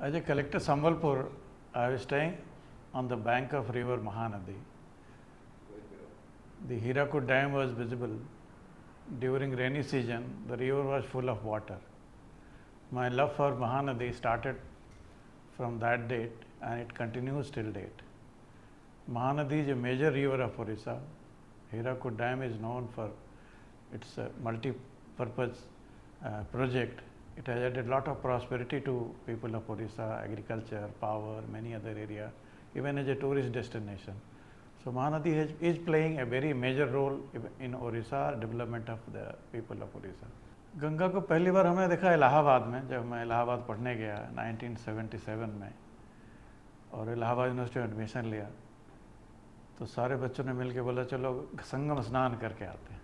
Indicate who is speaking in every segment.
Speaker 1: As a collector Sambalpur, I was staying on the bank of river Mahanadi. The Hirakud Dam was visible. During rainy season, the river was full of water. My love for Mahanadi started from that date and it continues till date. Mahanadi is a major river of Orissa. Hirakud Dam is known for its multi-purpose project. It has added a lot of prosperity to people of Orissa, agriculture, power, many other areas, even as a tourist destination. So Mahanadi is playing a very major role in Orissa, development of the people of Orissa. Ganga को पहली बार हमने देखा इलाहाबाद में, जब मैं इलाहाबाद पढ़ने गया 1977 में और इलाहाबाद यूनिवर्सिटी में एडमिशन लिया तो सारे बच्चों ने मिलकर बोला चलो संगम स्नान करके आते हैं।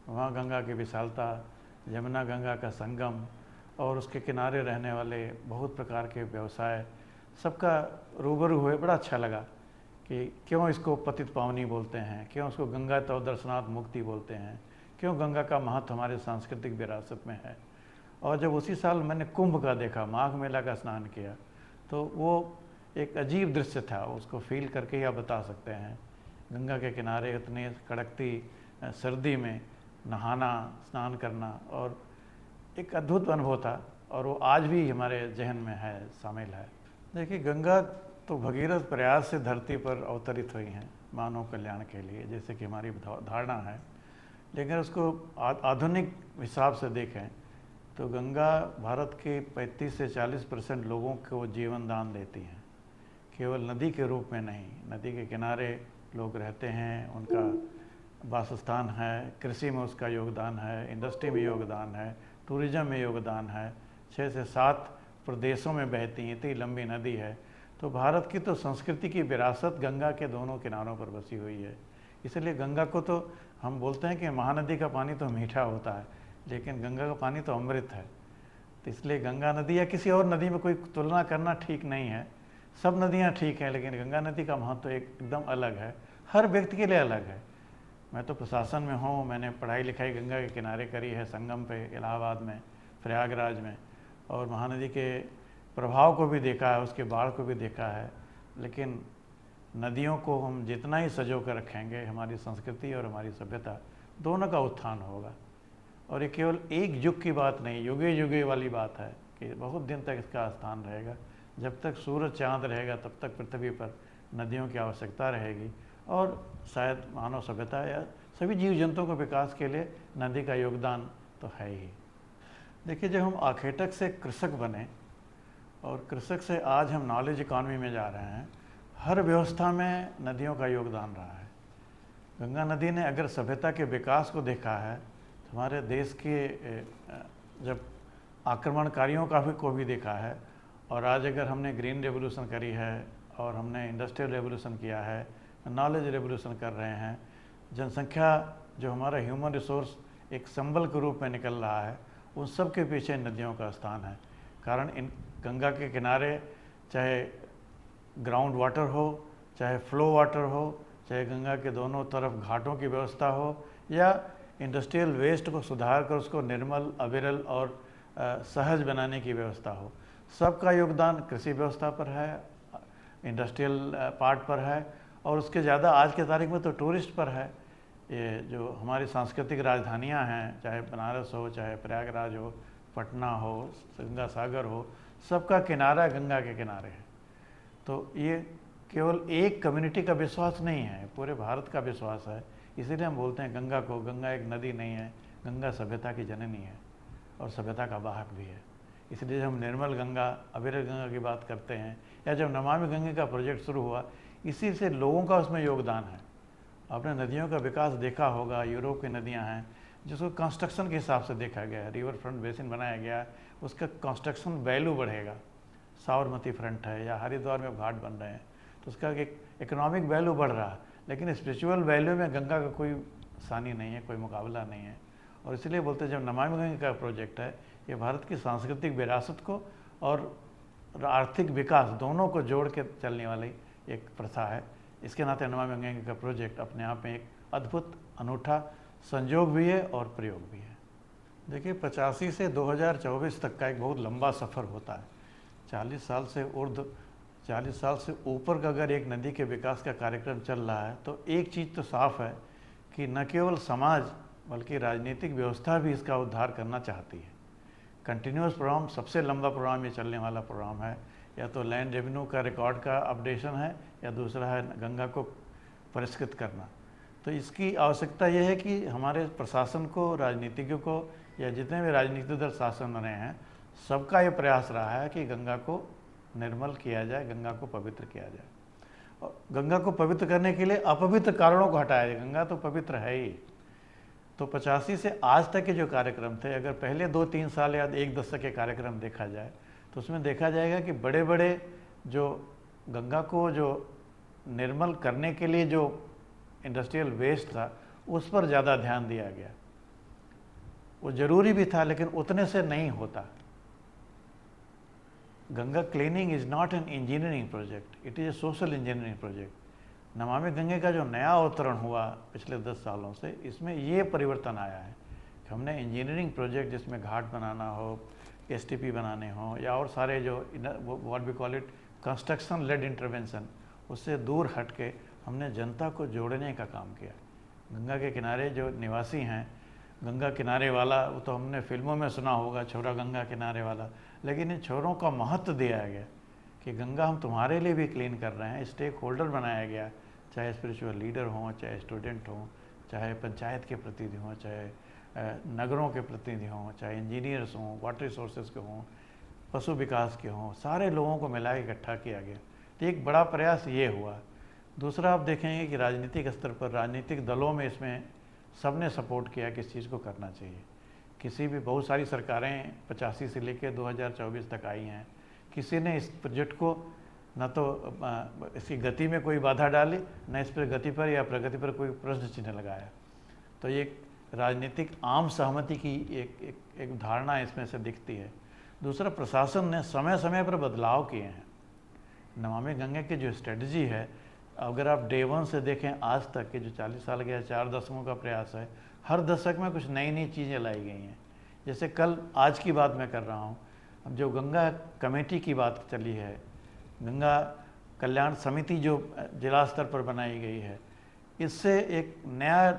Speaker 1: वहाँ गंगा की विशालता, यमुना गंगा का संगम और उसके किनारे रहने वाले बहुत प्रकार के व्यवसाय सबका रूबरू हुए, बड़ा अच्छा लगा कि क्यों इसको पतित पावनी बोलते हैं, क्यों उसको गंगा तो दर्शनार्थ मुक्ति बोलते हैं, क्यों गंगा का महत्व हमारे सांस्कृतिक विरासत में है। और जब उसी साल मैंने कुंभ का देखा, माघ मेला का स्नान किया, तो वो एक अजीब दृश्य था, उसको फील करके ही आप बता सकते हैं। गंगा के किनारे इतने कड़कती सर्दी में नहाना, स्नान करना और एक अद्भुत अनुभव था और वो आज भी हमारे जहन में है, शामिल है। देखिए, गंगा तो भगीरथ प्रयास से धरती पर अवतरित हुई हैं मानव कल्याण के लिए, जैसे कि हमारी धारणा है। लेकिन उसको आधुनिक हिसाब से देखें तो गंगा भारत के 35 से 40% लोगों को जीवन दान देती हैं, केवल नदी के रूप में नहीं। नदी के किनारे लोग रहते हैं, उनका वासस्थान है, कृषि में उसका योगदान है, इंडस्ट्री में योगदान है, टूरिज़्म में योगदान है। 6 से 7 प्रदेशों में बहती है, इतनी लंबी नदी है। तो भारत की तो संस्कृति की विरासत गंगा के दोनों किनारों पर बसी हुई है। इसलिए गंगा को तो हम बोलते हैं कि महानदी का पानी तो मीठा होता है, लेकिन गंगा का पानी तो अमृत है। तो इसलिए गंगा नदी या किसी और नदी में कोई तुलना करना ठीक नहीं है। सब नदियाँ ठीक हैं, लेकिन गंगा नदी का महत्व एकदम अलग है, हर व्यक्ति के लिए अलग है। मैं तो प्रशासन में हूँ, मैंने पढ़ाई लिखाई गंगा के किनारे करी है, संगम पे, इलाहाबाद में, प्रयागराज में, और महानदी के प्रभाव को भी देखा है, उसके बाढ़ को भी देखा है। लेकिन नदियों को हम जितना ही सजो कर रखेंगे, हमारी संस्कृति और हमारी सभ्यता दोनों का उत्थान होगा। और ये केवल एक युग की बात नहीं, युगे युगे वाली बात है कि बहुत दिन तक इसका स्थान रहेगा। जब तक सूरज चाँद रहेगा तब तक पृथ्वी पर नदियों की आवश्यकता रहेगी और शायद मानव सभ्यता या सभी जीव जंतुओं के विकास के लिए नदी का योगदान तो है ही। देखिए, जब हम आखेटक से कृषक बने और कृषक से आज हम नॉलेज इकॉनमी में जा रहे हैं, हर व्यवस्था में नदियों का योगदान रहा है। गंगा नदी ने अगर सभ्यता के विकास को देखा है तो हमारे देश के जब आक्रमणकारियों को भी देखा है। और आज अगर हमने ग्रीन रेवोल्यूशन करी है और हमने इंडस्ट्रियल रेवोल्यूशन किया है, नॉलेज रेवोल्यूशन कर रहे हैं, जनसंख्या जो हमारा ह्यूमन रिसोर्स एक संबल के रूप में निकल रहा है, उन सब के पीछे नदियों का स्थान है। कारण इन गंगा के किनारे चाहे ग्राउंड वाटर हो, चाहे फ्लो वाटर हो, चाहे गंगा के दोनों तरफ घाटों की व्यवस्था हो, या इंडस्ट्रियल वेस्ट को सुधार कर उसको निर्मल, अविरल और सहज बनाने की व्यवस्था हो, सबका योगदान कृषि व्यवस्था पर है, इंडस्ट्रियल पार्ट पर है, और उसके ज़्यादा आज के तारीख में तो टूरिस्ट पर है। ये जो हमारी सांस्कृतिक राजधानियां हैं, चाहे बनारस हो, चाहे प्रयागराज हो, पटना हो, गंगा सागर हो, सबका किनारा गंगा के किनारे है। तो ये केवल एक कम्युनिटी का विश्वास नहीं है, पूरे भारत का विश्वास है। इसीलिए हम बोलते हैं गंगा को, गंगा एक नदी नहीं है, गंगा सभ्यता की जननी है और सभ्यता का वाहक भी है। इसलिए जब हम निर्मल गंगा, अविरल गंगा की बात करते हैं, या जब नमामि गंगे का प्रोजेक्ट शुरू हुआ, इसी से लोगों का उसमें योगदान है। आपने नदियों का विकास देखा होगा, यूरोप की नदियां हैं जिसको कंस्ट्रक्शन के हिसाब से देखा गया है, रिवर फ्रंट बेसिन बनाया गया है, उसका कंस्ट्रक्शन वैल्यू बढ़ेगा। साबरमती फ्रंट है या हरिद्वार में घाट बन रहे हैं तो उसका एक इकोनॉमिक वैल्यू बढ़ रहा है, लेकिन स्पिरिचुअल वैल्यू में गंगा का कोई सानी नहीं है, कोई मुकाबला नहीं है। और इसलिए बोलते हैं जब नमामि गंगे का प्रोजेक्ट है, ये भारत की सांस्कृतिक विरासत को और आर्थिक विकास दोनों को जोड़ के चलने वाली एक प्रथा है। इसके नाते नमामि गंगे का प्रोजेक्ट अपने आप में एक अद्भुत, अनूठा संयोग भी है और प्रयोग भी है। देखिए, 85 से 2024 तक का एक बहुत लंबा सफ़र होता है। 40 साल से ऊर्ध्व 40 साल से ऊपर का अगर एक नदी के विकास का कार्यक्रम चल रहा है तो एक चीज़ तो साफ है कि न केवल समाज बल्कि राजनीतिक व्यवस्था भी इसका उद्धार करना चाहती है। कंटिन्यूस प्रोग्राम, सबसे लंबा प्रोग्राम ये चलने वाला प्रोग्राम है, या तो लैंड रेवेन्यू का रिकॉर्ड का अपडेशन है या दूसरा है गंगा को परिष्कृत करना। तो इसकी आवश्यकता यह है कि हमारे प्रशासन को, राजनीतिज्ञों को, या जितने भी राजनीतिक दल शासन में रहे हैं, सबका ये प्रयास रहा है कि गंगा को निर्मल किया जाए, गंगा को पवित्र किया जाए। और गंगा को पवित्र करने के लिए अपवित्र कारणों को हटाया जाए। गंगा तो पवित्र है ही। तो 85 से आज तक के जो कार्यक्रम थे, अगर पहले 2-3 साल या 1 दशक के कार्यक्रम देखा जाए तो उसमें देखा जाएगा कि बड़े बड़े जो गंगा को जो निर्मल करने के लिए जो इंडस्ट्रियल वेस्ट था उस पर ज़्यादा ध्यान दिया गया। वो ज़रूरी भी था लेकिन उतने से नहीं होता। Ganga cleaning is not an engineering project, it is a social engineering project. Namami Gange का जो नया अवतरण हुआ पिछले 10 सालों से, इसमें ये परिवर्तन आया है कि हमने इंजीनियरिंग प्रोजेक्ट जिसमें घाट बनाना हो, एसटीपी बनाने हो, या और सारे जो what we call it construction led intervention, उससे दूर हट के हमने जनता को जोड़ने का काम किया। गंगा के किनारे जो निवासी हैं, गंगा किनारे वाला, वो तो हमने फिल्मों में सुना होगा, छोरा गंगा किनारे वाला, लेकिन इन छोरों का महत्व दिया गया कि गंगा हम तुम्हारे लिए भी क्लीन कर रहे हैं। स्टेक होल्डर बनाया गया, चाहे स्पिरिचुअल लीडर हों, चाहे स्टूडेंट हों, चाहे पंचायत के प्रतिनिधि हों, चाहे नगरों के प्रतिनिधि हों, चाहे इंजीनियर्स हों, वाटर रिसोर्सेज के हों, पशु विकास के हों, सारे लोगों को मिला के इकट्ठा किया गया। तो एक बड़ा प्रयास ये हुआ। दूसरा, आप देखेंगे कि राजनीतिक स्तर पर राजनीतिक दलों में इसमें सबने सपोर्ट किया कि इस चीज़ को करना चाहिए। किसी भी, बहुत सारी सरकारें 85 से लेकर 2024 तक आई हैं, किसी ने इस प्रोजेक्ट को न तो इसकी गति में कोई बाधा डाली, न इस पर गति पर या प्रगति पर कोई प्रश्न चिन्ह लगाया। तो ये राजनीतिक आम सहमति की एक धारणा इसमें से दिखती है। दूसरा, प्रशासन ने समय समय पर बदलाव किए हैं। नमामि गंगे की जो स्ट्रेटजी है, अगर आप डे 1 से देखें आज तक के जो 40 साल के 4 दशकों का प्रयास है, हर दशक में कुछ नई नई चीज़ें लाई गई हैं। जैसे कल आज की बात मैं कर रहा हूँ, अब जो गंगा कमेटी की बात चली है, गंगा कल्याण समिति जो जिला स्तर पर बनाई गई है, इससे एक नया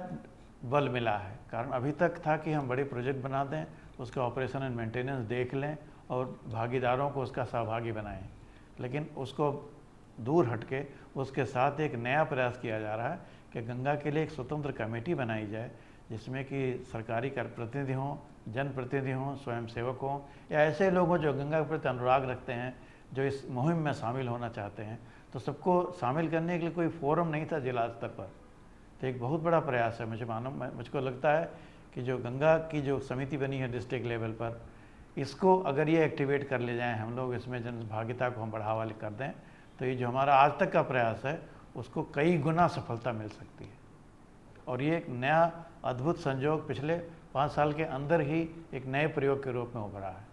Speaker 1: बल मिला है। कारण अभी तक था कि हम बड़े प्रोजेक्ट बना दें, उसका ऑपरेशन एंड मेंटेनेंस देख लें और भागीदारों को उसका सहभागी बनाएं, लेकिन उसको दूर हटके उसके साथ एक नया प्रयास किया जा रहा है कि गंगा के लिए एक स्वतंत्र कमेटी बनाई जाए, जिसमें कि सरकारी प्रतिनिधि हों, जनप्रतिनिधि हों, स्वयंसेवक हों, या ऐसे लोग हों जो गंगा के प्रति अनुराग रखते हैं, जो इस मुहिम में शामिल होना चाहते हैं। तो सबको शामिल करने के लिए कोई फोरम नहीं था जिला स्तर पर। तो एक बहुत बड़ा प्रयास है। मुझको लगता है कि जो गंगा की जो समिति बनी है डिस्ट्रिक्ट लेवल पर, इसको अगर ये एक्टिवेट कर ले जाएँ हम लोग, इसमें जन भागीदारी को हम बढ़ावा कर दें, तो ये जो हमारा आज तक का प्रयास है उसको कई गुना सफलता मिल सकती है। और ये एक नया अद्भुत संयोग पिछले 5 साल के अंदर ही एक नए प्रयोग के रूप में उभरा है।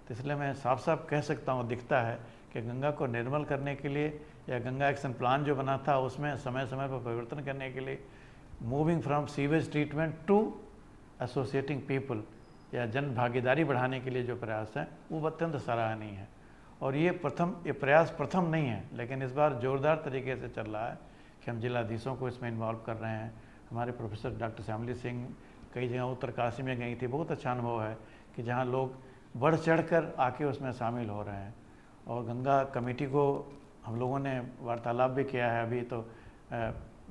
Speaker 1: तो इसलिए मैं साफ साफ कह सकता हूँ, दिखता है कि गंगा को निर्मल करने के लिए, या गंगा एक्शन प्लान जो बना था उसमें समय समय पर परिवर्तन करने के लिए, moving from sewage treatment to associating people, या जन भागीदारी बढ़ाने के लिए जो प्रयास हैं वो अत्यंत सराहनीय है। और ये प्रयास प्रथम नहीं है, लेकिन इस बार जोरदार तरीके से चल रहा है कि हम जिलाधीशों को इसमें इन्वॉल्व कर रहे हैं। हमारे प्रोफेसर डॉक्टर श्यामली सिंह कई जगह उत्तरकाशी में गई थी, बहुत अच्छा अनुभव है कि जहाँ लोग बढ़ चढ़ कर आके उसमें शामिल हो रहे हैं। और गंगा कमेटी को हम लोगों ने वार्तालाप भी किया है, अभी तो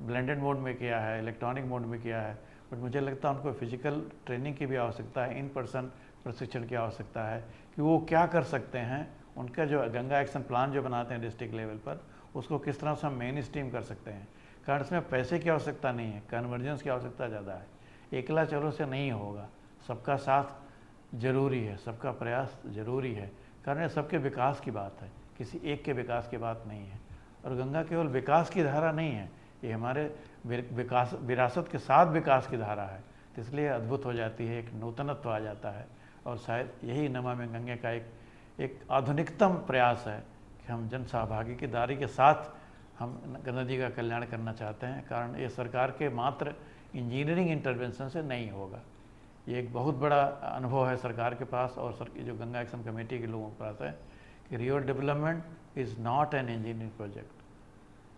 Speaker 1: ब्लेंडेड मोड में किया है, इलेक्ट्रॉनिक मोड में किया है, बट मुझे लगता है उनको फिजिकल ट्रेनिंग की भी आवश्यकता है, इन पर्सन प्रशिक्षण की आवश्यकता है कि वो क्या कर सकते हैं। उनका जो गंगा एक्शन प्लान जो बनाते हैं डिस्ट्रिक्ट लेवल पर, उसको किस तरह से हम मेन स्ट्रीम कर सकते हैं। कारण इसमें पैसे की आवश्यकता नहीं है, कन्वर्जेंस की आवश्यकता ज़्यादा है। एकला चलो से नहीं होगा, सबका साथ जरूरी है, सबका प्रयास जरूरी है। कारण ये सबके विकास की बात है, किसी एक के विकास की बात नहीं है। और गंगा केवल विकास की धारा नहीं है, ये हमारे विकास विरासत के साथ विकास की धारा है। तो इसलिए अद्भुत हो जाती है, एक नूतनत्व आ जाता है। और शायद यही नमामि गंगे का एक आधुनिकतम प्रयास है कि हम जन सहभागितारी के साथ हम नदी का कल्याण करना चाहते हैं। कारण ये सरकार के मात्र इंजीनियरिंग इंटरवेंशन से नहीं होगा। ये एक बहुत बड़ा अनुभव है सरकार के पास और जो गंगा एक्शन कमेटी के लोगों के पास है कि river development is not an engineering project,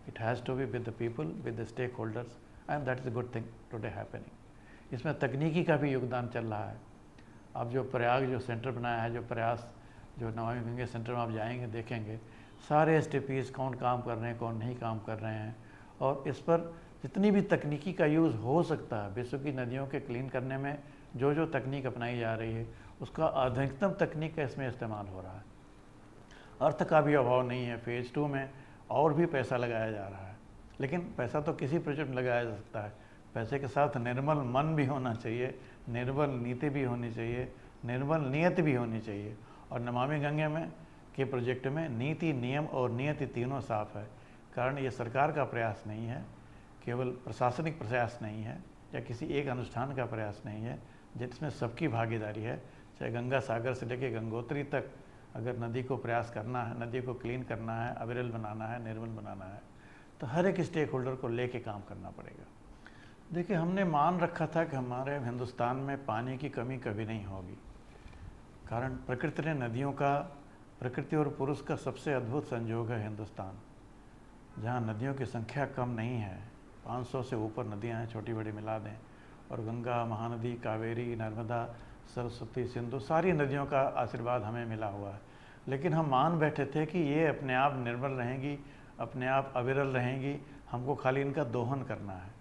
Speaker 1: it has to be with the people, with the stakeholders, and that is a good thing today happening. इसमें तकनीकी का भी योगदान चल रहा है। अब जो प्रयाग जो सेंटर बनाया है, जो प्रयास जो नमामि गंगे सेंटर में आप जाएंगे देखेंगे सारे STPs कौन काम कर रहे हैं कौन नहीं काम कर रहे हैं, और इस पर जितनी भी तकनीकी का यूज़ हो सकता है विश्व की नदियों के क्लीन करने में, जो जो तकनीक अपनाई जा रही है उसका अधिकतम तकनीक का इसमें इस्तेमाल हो रहा है। अर्थ का भी अभाव नहीं है। फेज़ 2 में और भी पैसा लगाया जा रहा है, लेकिन पैसा तो किसी प्रोजेक्ट में लगाया जा सकता है, पैसे के साथ निर्मल मन भी होना चाहिए, निर्मल नीति भी होनी चाहिए, निर्मल नियत भी होनी चाहिए। और नमामि गंगे में के प्रोजेक्ट में नीति, नियम और नियति तीनों साफ है। कारण ये सरकार का प्रयास नहीं है, केवल प्रशासनिक प्रयास नहीं है या किसी एक अनुष्ठान का प्रयास नहीं है, जिसमें सबकी भागीदारी है। चाहे गंगा सागर से लेकर गंगोत्री तक अगर नदी को प्रयास करना है, नदी को क्लीन करना है, अविरल बनाना है, निर्मल बनाना है, तो हर एक स्टेक होल्डर को लेके काम करना पड़ेगा। देखिए, हमने मान रखा था कि हमारे हिंदुस्तान में पानी की कमी कभी नहीं होगी, कारण प्रकृति ने नदियों का, प्रकृति और पुरुष का सबसे अद्भुत संयोग है हिंदुस्तान, जहाँ नदियों की संख्या कम नहीं है। 500 से ऊपर नदियाँ हैं, छोटी बड़ी मिला दें, और गंगा, महानदी, कावेरी, नर्मदा, सरस्वती, सिंधु, सारी नदियों का आशीर्वाद हमें मिला हुआ है। लेकिन हम मान बैठे थे कि ये अपने आप निर्मल रहेंगी, अपने आप अविरल रहेंगी, हमको खाली इनका दोहन करना है।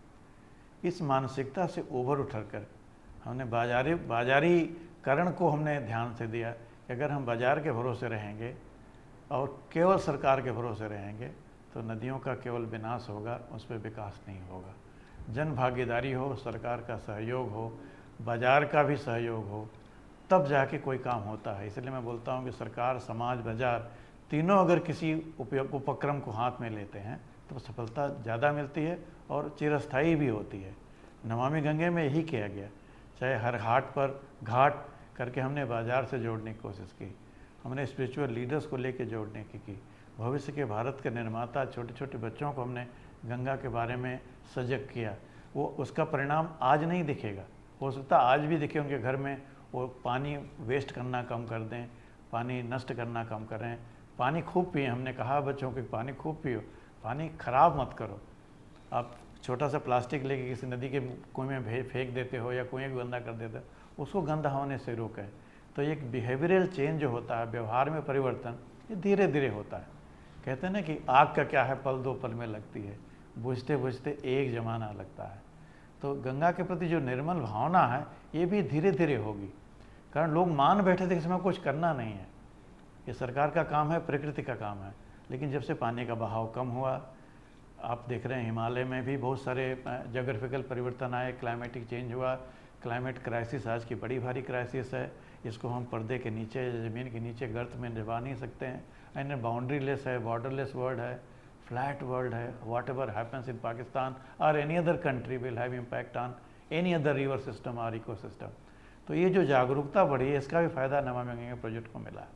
Speaker 1: इस मानसिकता से उभर उठर कर हमने बाजारीकरण को हमने ध्यान से दिया कि अगर हम बाजार के भरोसे रहेंगे और केवल सरकार के भरोसे रहेंगे तो नदियों का केवल विनाश होगा, उस पर विकास नहीं होगा। जन भागीदारी हो, सरकार का सहयोग हो, बाजार का भी सहयोग हो, तब जाके कोई काम होता है। इसलिए मैं बोलता हूँ कि सरकार, समाज, बाजार तीनों अगर किसी उपक्रम को हाथ में लेते हैं तो सफलता ज़्यादा मिलती है और चिरस्थायी भी होती है। नमामि गंगे में यही किया गया। चाहे हर घाट पर घाट करके हमने बाजार से जोड़ने की कोशिश की, हमने स्पिरिचुअल लीडर्स को लेके जोड़ने की भविष्य के भारत के निर्माता छोटे छोटे बच्चों को हमने गंगा के बारे में सजग किया। वो उसका परिणाम आज नहीं दिखेगा, हो सकता आज भी दिखे उनके घर में, वो पानी वेस्ट करना कम कर दें, पानी नष्ट करना कम करें, पानी खूब पिए। हमने कहा बच्चों को पानी खूब पियो, पानी खराब मत करो। आप छोटा सा प्लास्टिक लेके किसी नदी के कुएं में फेंक देते हो या कुएं को गंदा कर देते हो, उसको गंदा होने से रोकें। तो एक बिहेवियरल चेंज जो होता है, व्यवहार में परिवर्तन, ये धीरे धीरे होता है। कहते हैं ना कि आग का क्या है, पल दो पल में लगती है, बुझते बुझते एक ज़माना लगता है। तो गंगा के प्रति जो निर्मल भावना है ये भी धीरे धीरे होगी, कारण लोग मान बैठे थे कि इसमें कुछ करना नहीं है, ये सरकार का काम है, प्रकृति का काम है। लेकिन जब से पानी का बहाव कम हुआ, आप देख रहे हैं हिमालय में भी बहुत सारे जोग्राफिकल परिवर्तन आए, क्लाइमेटिक चेंज हुआ। क्लाइमेट क्राइसिस आज की बड़ी भारी क्राइसिस है, इसको हम पर्दे के नीचे, ज़मीन के नीचे गर्त में दबा नहीं सकते हैं। एंड बाउंड्री लेस है, बॉर्डरलेस वर्ल्ड है, फ्लैट वर्ल्ड है। Whatever happens in Pakistan और any other country will have impact on any other river system और इकोसिस्टम। तो ये जो जागरूकता बढ़ी है, इसका भी फ़ायदा नमामि गंगे प्रोजेक्ट को मिला है।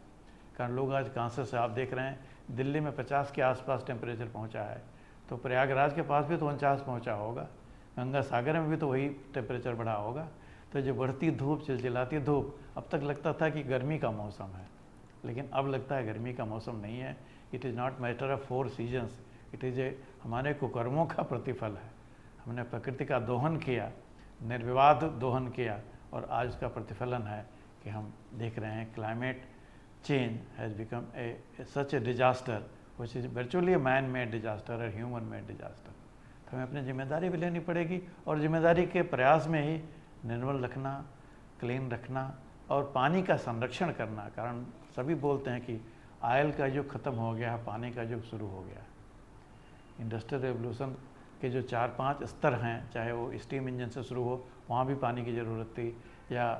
Speaker 1: कारण लोग आज कॉन्शियस से, आप देख रहे हैं दिल्ली में 50 के आसपास टेम्परेचर पहुंचा है, तो प्रयागराज के पास भी तो 49 पहुंचा होगा, गंगा सागर में भी तो वही टेम्परेचर बढ़ा होगा। तो जो बढ़ती धूप, चिलचिलाती धूप, अब तक लगता था कि गर्मी का मौसम है, लेकिन अब लगता है गर्मी का मौसम नहीं है। It is not matter of 4 seasons, it is हमारे कुकर्मों का प्रतिफल है। हमने प्रकृति का दोहन किया, निर्विवाद दोहन किया, और आज उसका प्रतिफलन है कि हम देख रहे हैं climate change has become such A disaster which is virtually a man made disaster और ह्यूमन मेड डिजास्टर। तो हमें अपनी जिम्मेदारी भी लेनी पड़ेगी, और जिम्मेदारी के प्रयास में ही निर्मल रखना, क्लीन रखना और पानी का संरक्षण करना। कारण सभी बोलते हैं कि ऑयल का युग ख़त्म हो गया है, पानी का युग शुरू हो गया। इंडस्ट्रियल रेवोल्यूशन के जो 4-5 स्तर हैं, चाहे वो स्टीम इंजन से शुरू हो, वहाँ भी पानी की ज़रूरत थी, या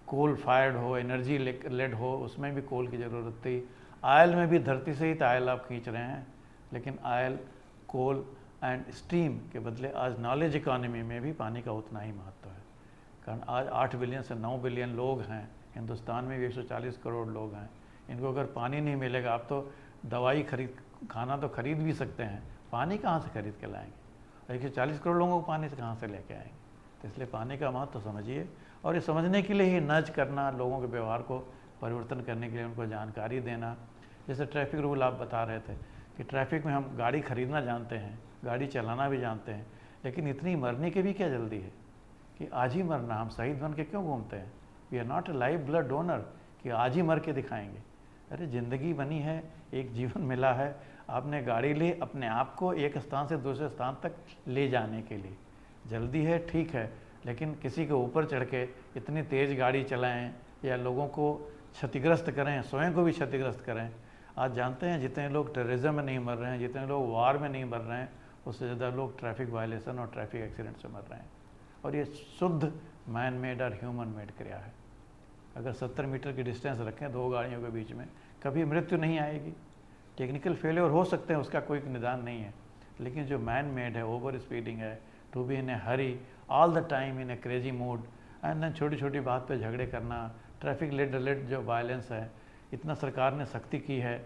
Speaker 1: कोल फायर्ड हो, एनर्जी लेड हो, उसमें भी कोल की ज़रूरत थी। ऑयल में भी धरती से ही तो ऑयल आप खींच रहे हैं, लेकिन ऑयल, कोल एंड स्टीम के बदले आज नॉलेज इकॉनमी में भी पानी का उतना ही महत्व है। कारण आज 8 बिलियन से 9 बिलियन लोग हैं, हिंदुस्तान में भी 140 करोड़ लोग हैं। इनको अगर पानी नहीं मिलेगा, आप तो दवाई खाना तो खरीद भी सकते हैं, पानी कहाँ से खरीद के लाएंगे? 140 करोड़ लोगों को पानी से कहाँ से लेके आएंगे? तो इसलिए पानी का महत्व समझिए, और ये समझने के लिए ही नज करना, लोगों के व्यवहार को परिवर्तन करने के लिए उनको जानकारी देना, जैसे ट्रैफिक रूल आप बता रहे थे कि ट्रैफिक में हम गाड़ी खरीदना जानते हैं, गाड़ी चलाना भी जानते हैं, लेकिन इतनी मरने की भी क्या जल्दी है कि आज ही मरना, हम शहीद बन के क्यों घूमते हैं? We are not a live blood donor कि आज ही मर के दिखाएंगे। अरे ज़िंदगी बनी है, एक जीवन मिला है, आपने गाड़ी ली अपने आप को एक स्थान से दूसरे स्थान तक ले जाने के लिए। जल्दी है ठीक है, लेकिन किसी के ऊपर चढ़ के इतनी तेज़ गाड़ी चलाएं या लोगों को क्षतिग्रस्त करें, स्वयं को भी क्षतिग्रस्त करें। आज जानते हैं जितने लोग टेररिज्म में नहीं मर रहे हैं, जितने लोग वार में नहीं मर रहे हैं, उससे ज़्यादा लोग ट्रैफिक वायलेशन और ट्रैफिक एक्सीडेंट से मर रहे हैं। और ये शुद्ध मैन मेड और ह्यूमन मेड क्रिया है। अगर 70 मीटर की डिस्टेंस रखें दो गाड़ियों के बीच में, कभी मृत्यु नहीं आएगी। टेक्निकल फेलियर हो सकते हैं, उसका कोई निदान नहीं है, लेकिन जो मैन मेड है, ओवर स्पीडिंग है, to be in a hurry all the time in a crazy mood and then छोटी छोटी बात पे झगड़े करना, ट्रैफिक रिलेटेड जो वायलेंस है, इतना सरकार ने सख्ती की है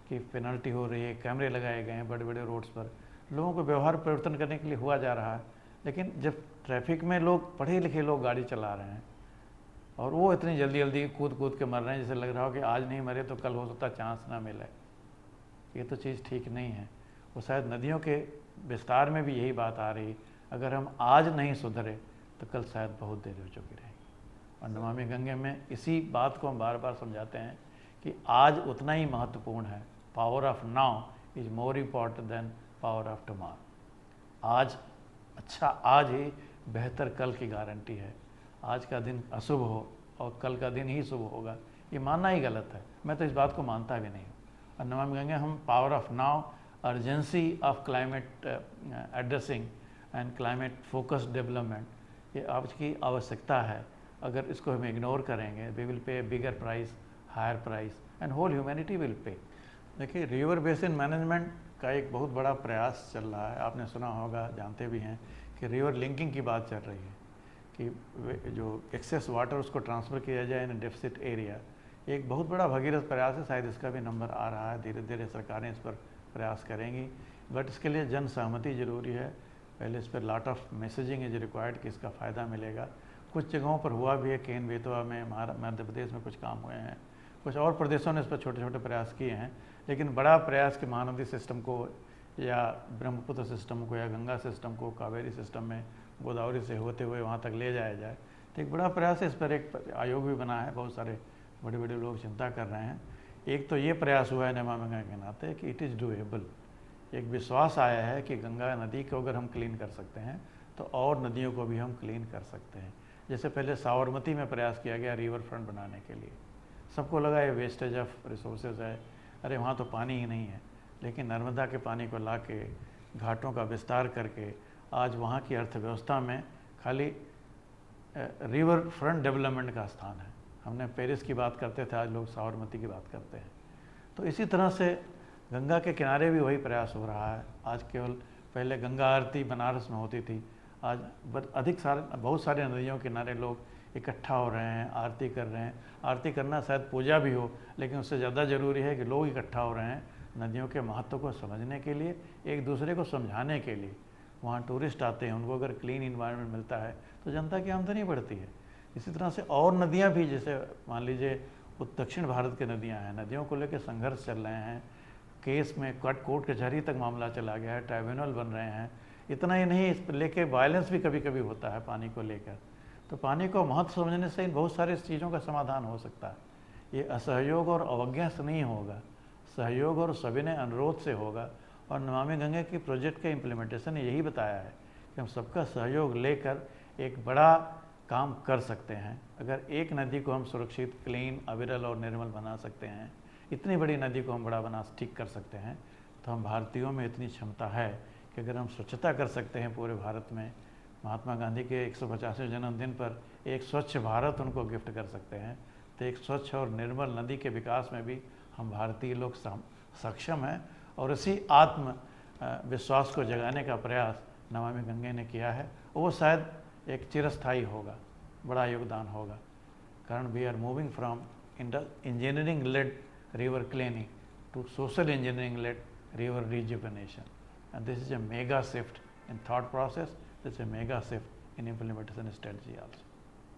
Speaker 1: कि पेनल्टी हो रही है, कैमरे लगाए गए हैं बड़े बड़े रोड्स पर, लोगों को व्यवहार परिवर्तन करने के लिए हुआ जा रहा है। लेकिन जब ट्रैफिक में लोग पढ़े लिखे लोग गाड़ी चला रहे हैं और वो इतनी जल्दी जल्दी कूद कूद के मर रहे हैं, जैसे लग रहा हो कि आज नहीं मरे तो कल हो सकता चांस ना मिले, ये तो चीज़ ठीक नहीं है। वो शायद नदियों के विस्तार में भी यही बात आ रही, अगर हम आज नहीं सुधरे तो कल शायद बहुत देर हो चुकी रहेगी। और नमामि गंगे में इसी बात को हम बार बार समझाते हैं कि आज उतना ही महत्वपूर्ण है। Power of now is more important than power of tomorrow. आज अच्छा आज ही बेहतर कल की गारंटी है। आज का दिन अशुभ हो और कल का दिन ही शुभ होगा, ये मानना ही गलत है। मैं तो इस बात को मानता भी नहीं हूँ। और नमामि गंगे हम power of now, urgency of climate addressing and climate focused development, ये आज की आवश्यकता है। अगर इसको हम इग्नोर करेंगे, we will pay bigger price, higher price and whole humanity will pay. देखिए, रिवर बेसिन मैनेजमेंट का एक बहुत बड़ा प्रयास चल रहा है। आपने सुना होगा, जानते भी हैं कि रिवर लिंकिंग की बात चल रही है कि जो एक्सेस वाटर उसको ट्रांसफ़र किया जाए इन डेफिसिट एरिया। एक बहुत बड़ा भगीरथ प्रयास है, शायद इसका भी नंबर आ रहा है। धीरे धीरे सरकारें इस पर प्रयास करेंगी, बट इसके लिए जन सहमति ज़रूरी है। पहले इस पर lot of messaging is required कि इसका फ़ायदा मिलेगा। कुछ जगहों पर हुआ भी है, केन बेतवा में, मध्य प्रदेश में कुछ काम हुए हैं, कुछ और प्रदेशों ने इस पर छोटे छोटे प्रयास किए हैं। लेकिन बड़ा प्रयास कि महानदी सिस्टम को या ब्रह्मपुत्र सिस्टम को या गंगा सिस्टम को कावेरी सिस्टम में गोदावरी से होते हुए वहाँ तक ले जाया जाए, तो एक बड़ा प्रयास है। इस पर एक आयोग भी बना है, बहुत सारे बड़े बड़े लोग चिंता कर रहे हैं। एक तो ये प्रयास हुआ है नमामि गंगा के नाते कि इट इज़ डूएबल। एक विश्वास आया है कि गंगा नदी को अगर हम क्लीन कर सकते हैं तो और नदियों को भी हम क्लीन कर सकते हैं। जैसे पहले साबरमती में प्रयास किया गया रिवर फ्रंट बनाने के लिए, सबको लगा ये वेस्टेज ऑफ रिसोर्सेज है, अरे वहाँ तो पानी ही नहीं है। लेकिन नर्मदा के पानी को ला के घाटों का विस्तार करके आज वहाँ की अर्थव्यवस्था में खाली रिवर फ्रंट डेवलपमेंट का स्थान है। हमने पेरिस की बात करते थे, आज लोग साबरमती की बात करते हैं। तो इसी तरह से गंगा के किनारे भी वही प्रयास हो रहा है। आज केवल पहले गंगा आरती बनारस में होती थी, आज बहुत सारे नदियों के किनारे लोग इकट्ठा हो रहे हैं, आरती कर रहे हैं। आरती करना शायद पूजा भी हो, लेकिन उससे ज़्यादा ज़रूरी है कि लोग इकट्ठा हो रहे हैं नदियों के महत्व को समझने के लिए, एक दूसरे को समझाने के लिए। वहाँ टूरिस्ट आते हैं, उनको अगर क्लीन इन्वायरमेंट मिलता है तो जनता की आमदनी बढ़ती है। इसी तरह से और नदियाँ भी, जैसे मान लीजिए दक्षिण भारत की नदियाँ हैं, नदियों को लेकर संघर्ष चल रहे हैं, केस में कोर्ट कचहरी तक मामला चला गया है, ट्राइब्यूनल बन रहे हैं। इतना ही नहीं, इस पर लेके वायलेंस भी कभी कभी होता है पानी को लेकर। तो पानी को महत्व समझने से इन बहुत सारी चीज़ों का समाधान हो सकता है। ये असहयोग और अवज्ञा से नहीं होगा, सहयोग और सविनय अनुरोध से होगा। और नमामि गंगे की प्रोजेक्ट के इम्प्लीमेंटेशन ने यही बताया है कि हम सबका सहयोग लेकर एक बड़ा काम कर सकते हैं। अगर एक नदी को हम सुरक्षित, क्लीन, अविरल और निर्मल बना सकते हैं, इतनी बड़ी नदी को हम बड़ा बना ठीक कर सकते हैं, तो हम भारतीयों में इतनी क्षमता है कि अगर हम स्वच्छता कर सकते हैं पूरे भारत में, महात्मा गांधी के 150वें जन्मदिन पर एक स्वच्छ भारत उनको गिफ्ट कर सकते हैं, तो एक स्वच्छ और निर्मल नदी के विकास में भी हम भारतीय लोग सक्षम हैं। और इसी आत्म विश्वास को जगाने का प्रयास नमामि गंगे ने किया है, वो शायद एक चिरस्थायी होगा, बड़ा योगदान होगा। कारण we are moving from engineering led river cleaning to social engineering led river rejuvenation, and this is a mega shift in thought process. This is a mega shift in implementation strategy also.